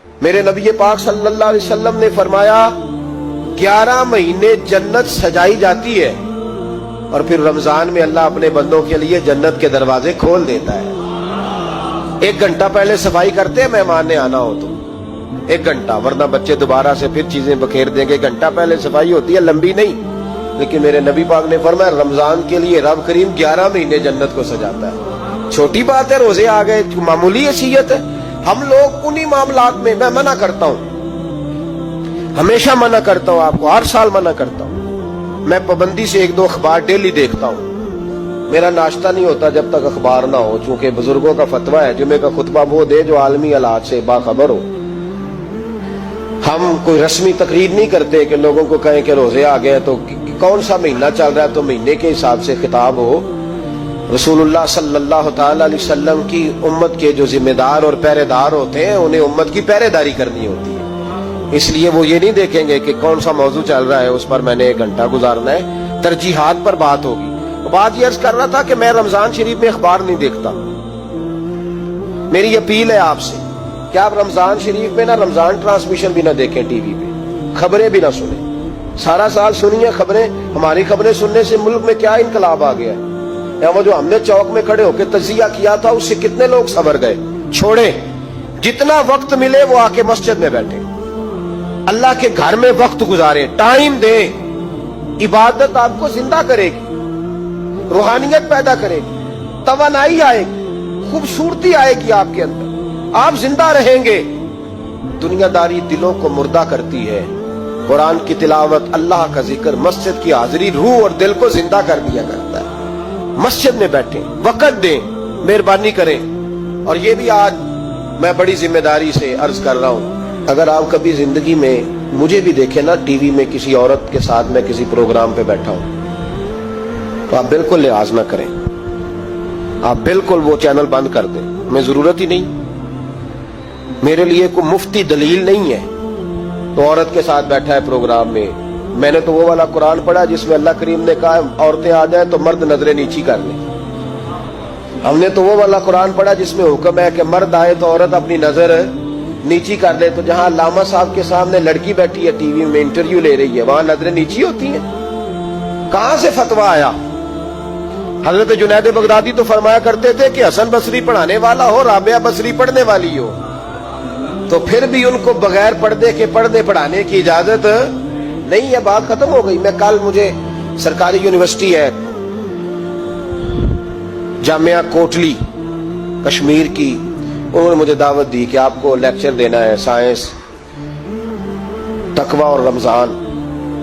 میرے نبی پاک صلی اللہ علیہ وسلم نے فرمایا 11 مہینے جنت سجائی جاتی ہے اور پھر رمضان میں اللہ اپنے بندوں کے لیے جنت کے دروازے کھول دیتا ہے۔ 1 گھنٹہ پہلے صفائی کرتے ہیں مہمان نے آنا ہو تو 1 گھنٹہ، ورنہ بچے دوبارہ سے پھر چیزیں بکھیر دیں گے۔ 1 گھنٹہ پہلے صفائی ہوتی ہے، لمبی نہیں، لیکن میرے نبی پاک نے فرمایا رمضان کے لیے رب کریم 11 مہینے جنت کو سجاتا ہے۔ چھوٹی بات ہے، روزے آ گئے، معمولی حیثیت ہے۔ ہم لوگ انہی معاملات میں منع کرتا ہوں، ہمیشہ منع کرتا ہوں، آپ کو ہر سال منع کرتا ہوں۔ میں پابندی سے 1-2 اخبار ڈیلی دیکھتا ہوں۔ میرا ناشتہ نہیں ہوتا جب تک اخبار نہ ہو، چونکہ بزرگوں کا فتویٰ ہے جمعے کا خطبہ وہ دے جو عالمی حالات سے باخبر ہو۔ ہم کوئی رسمی تقریر نہیں کرتے کہ لوگوں کو کہیں کہ روزے آ گئے تو کون سا مہینہ چل رہا ہے تو مہینے کے حساب سے خطاب ہو۔ رسول اللہ صلی اللہ تعالی علیہ وسلم کی امت کے جو ذمہ دار اور پہرے دار ہوتے ہیں انہیں امت کی پہرے داری کرنی ہوتی ہے، اس لیے وہ یہ نہیں دیکھیں گے کہ کون سا موضوع چل رہا ہے اس پر میں نے 1 گھنٹہ گزارنا ہے۔ ترجیحات پر بات ہوگی۔ بات یہ عرض کر رہا تھا کہ میں رمضان شریف میں اخبار نہیں دیکھتا۔ میری اپیل ہے آپ سے کہ آپ رمضان شریف میں نہ رمضان ٹرانسمیشن بھی نہ دیکھیں، ٹی وی پہ خبریں بھی نہ سنیں۔ سارا سال سنیے خبریں، ہماری خبریں سننے سے ملک میں کیا انقلاب آ گیا ہے۔ یا وہ جو ہم نے چوک میں کھڑے ہو کے تجزیہ کیا تھا اس سے کتنے لوگ سنور گئے۔ چھوڑیں، جتنا وقت ملے وہ آ کے مسجد میں بیٹھے، اللہ کے گھر میں وقت گزاریں، ٹائم دیں۔ عبادت آپ کو زندہ کرے گی، روحانیت پیدا کرے گی، توانائی آئے گی، خوبصورتی آئے گی آپ کے اندر، آپ زندہ رہیں گے۔ دنیا داری دلوں کو مردہ کرتی ہے، قرآن کی تلاوت، اللہ کا ذکر، مسجد کی حاضری روح اور دل کو زندہ کر دیا کرتا ہے۔ مسجد میں بیٹھیں، وقت دیں، مہربانی کریں۔ اور یہ بھی آج میں بڑی ذمہ داری سے عرض کر رہا ہوں، اگر آپ کبھی زندگی میں مجھے بھی دیکھیں نا ٹی وی میں کسی عورت کے ساتھ میں کسی پروگرام پہ بیٹھا ہوں تو آپ بالکل لحاظ نہ کریں، آپ بالکل وہ چینل بند کر دیں، میں ضرورت ہی نہیں، میرے لیے کوئی مفتی دلیل نہیں ہے۔ تو عورت کے ساتھ بیٹھا ہے پروگرام میں نے تو وہ والا قرآن پڑھا جس میں اللہ کریم نے کہا عورتیں آ جائیں تو مرد نظریں نیچی کر لیں۔ ہم نے تو وہ والا قرآن پڑھا جس میں حکم ہے کہ مرد آئے تو عورت اپنی نظر نیچی کر لے۔ تو جہاں علامہ صاحب کے سامنے لڑکی بیٹھی ہے ٹی وی میں انٹرویو لے رہی ہے، وہاں نظریں نیچی ہوتی ہیں؟ کہاں سے فتویٰ آیا؟ حضرت جنید بغدادی تو فرمایا کرتے تھے کہ حسن بصری پڑھانے والا ہو، رابعہ بصری پڑھنے والی ہو، تو پھر بھی ان کو بغیر پردے کے پردے پڑھانے کی اجازت نہیں ہے۔ بات ختم ہو گئی۔ میں کل مجھے سرکاری یونیورسٹی ہے جامعہ کوٹلی کشمیر کی، انہوں نے مجھے دعوت دی کہ آپ کو لیکچر دینا ہے سائنس، تقوی اور رمضان۔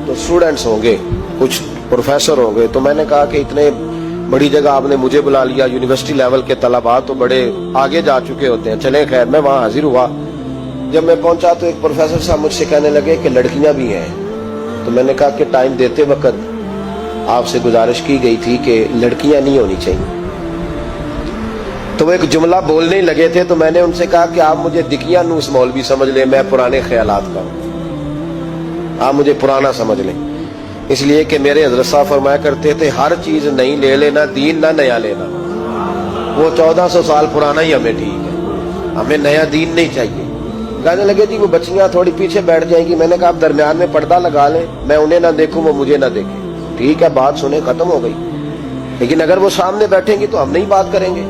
تو اسٹوڈنٹس ہوں گے، کچھ پروفیسر ہوں گے، تو میں نے کہا کہ اتنے بڑی جگہ آپ نے مجھے بلا لیا، یونیورسٹی لیول کے طلباء تو بڑے آگے جا چکے ہوتے ہیں، چلیں خیر۔ میں وہاں حاضر ہوا، جب میں پہنچا تو ایک پروفیسر صاحب مجھ سے کہنے لگے کہ لڑکیاں بھی ہیں۔ تو میں نے کہا کہ ٹائم دیتے وقت آپ سے گزارش کی گئی تھی کہ لڑکیاں نہیں ہونی چاہیے۔ تو وہ ایک جملہ بولنے لگے تھے تو میں نے ان سے کہا کہ آپ مجھے دکھیاں نوس مولوی سمجھ لیں، میں پرانے خیالات کا ہوں، آپ مجھے پرانا سمجھ لیں، اس لیے کہ میرے حضرت صاحب فرمایا کرتے تھے ہر چیز نہیں لے لینا، دین نہ نیا لینا۔ وہ 1400 سال پرانا ہی ہمیں ٹھیک ہے، ہمیں نیا دین نہیں چاہیے۔ کہنے لگے جی وہ بچیاں تھوڑی پیچھے بیٹھ جائیں گی۔ میں نے کہا آپ درمیان میں پردہ لگا لیں، میں انہیں نہ دیکھوں وہ مجھے نہ دیکھیں۔ ٹھیک ہے، بات سنیں، ختم ہو گئی۔ لیکن اگر وہ سامنے بیٹھیں گی تو ہم نہیں بات کریں گے۔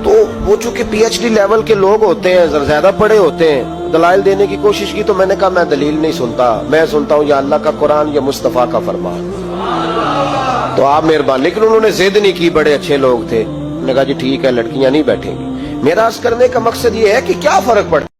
تو وہ چونکہ پی ایچ ڈی لیول کے لوگ ہوتے ہیں، زیادہ پڑھے ہوتے ہیں، دلائل دینے کی کوشش کی تو میں نے کہا میں دلیل نہیں سنتا، میں سنتا ہوں یا اللہ کا قرآن یا مصطفیٰ کا فرمان۔ تو آپ مہربان۔ لیکن انہوں نے ضد نہیں کی، بڑے اچھے لوگ تھے۔ میں نے کہا جی ٹھیک ہے، لڑکیاں نہیں بیٹھیں گی۔ میرا عرض کرنے کا مقصد یہ ہے کہ کیا فرق پڑتا ہے۔